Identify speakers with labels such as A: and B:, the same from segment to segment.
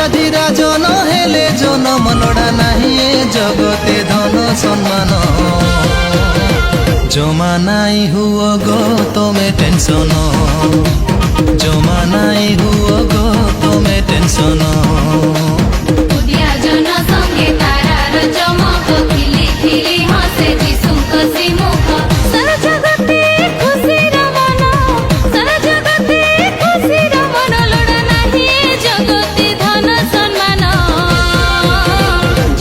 A: ରାଜାଧିରା ଜନ ହେଲେ ଜନ ମନଡ଼ା ନାହିଁ ଏ ଜଗତେ ଧନ ସମ୍ମାନ ଜମା ନାଇଁ ହୁଅ ଗো ତମେ ଟେନସନ ଜମା ନାଇଁ ହୁଅ ଗো ତମେ ଟେନସନ
B: उदिया जन संगे तारार चमक खिली खिली हसे जिसुक सिमुख सारा जगते खुशीर मन सारा जगते खुशीर मन लोड़ा नाही जगते धन सम्मान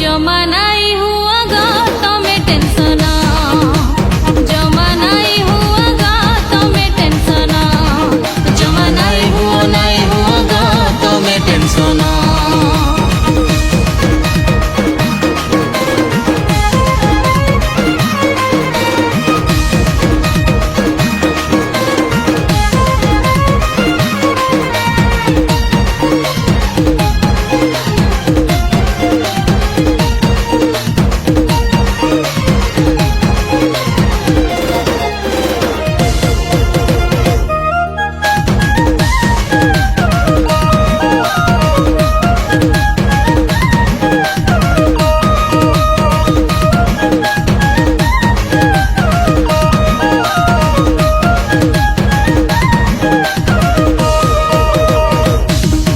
B: जमा नाई हुआ गा तमे टेंशन जमा नाई हुआ गा तमे टेंशन
A: जमा नाଇଁ हुଅ गो तमे ଟେନସନ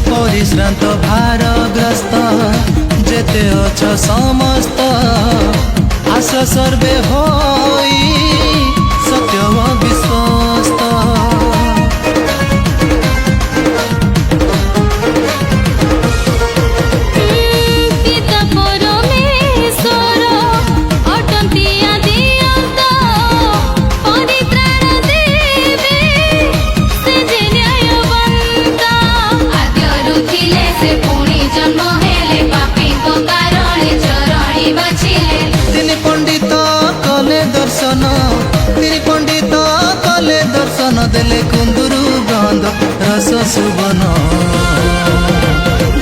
A: परिश्रांत भारग्रस्त जेते अछ समस्त आस सर्वे होई सत्य व विश्वस्त
B: पिता परमेश्वर अटन्ति आदिअन्त परित्राण देवे से जे न्यायवन्त आद्यरु थिले से पुणी जन्म हेले पापीको कारणे चरणी बाछिले
A: तिनी पंडित कले दर्शन तिनी पंडित कले दर्शन देले कुंदुरु गंध रस सुबन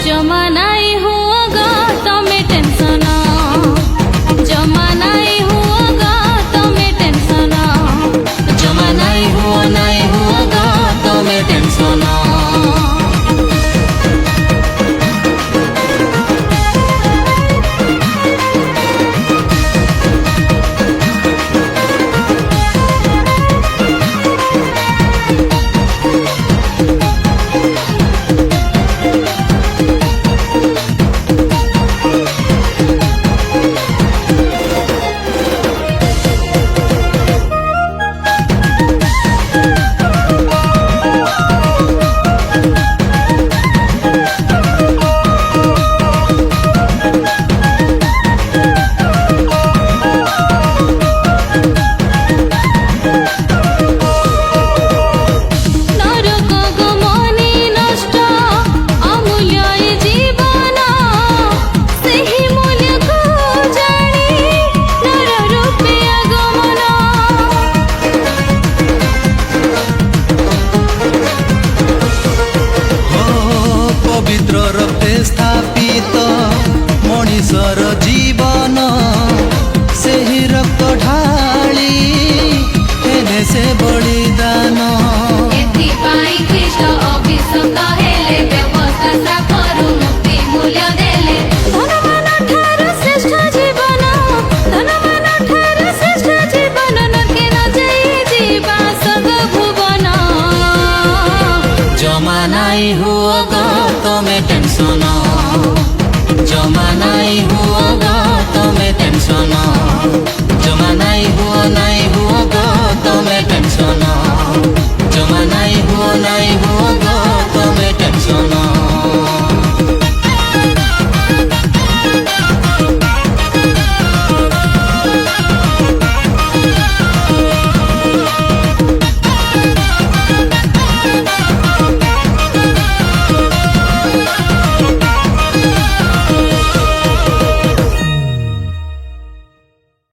B: जमा नाई हुआ गा तमे टेंशन जमा नाई हुआ गा तमे टेंशन
A: जमा नाଇଁ हुଅ गो तमे ଟେନସନ
B: नरक गमनी नष्ट अमूल्य ए जीवन सेही मूल्य को जानी नर रूपे आगमन
A: हो पवित्र रक्ते स्थापित मनिषर जीवन ସେହି ରକ୍ତ ଢାଳି ହେଲେ ସେ ବଳିଦାନ
B: एथिपाई ख्रीष्ट अभिषेक हेले व्यवस्था साफरु मुक्ति मूल्य देले धनमान ठार श्रेष्ठ जीवन धनमान ठार श्रेष्ठ जीवन नके न जाई जीवा सग भुवन
A: ଜମା ନାଇଁ ହୁଅ ଗो ତମେ ଟେନସନ ଜମା ନାଇଁ ହୁଅ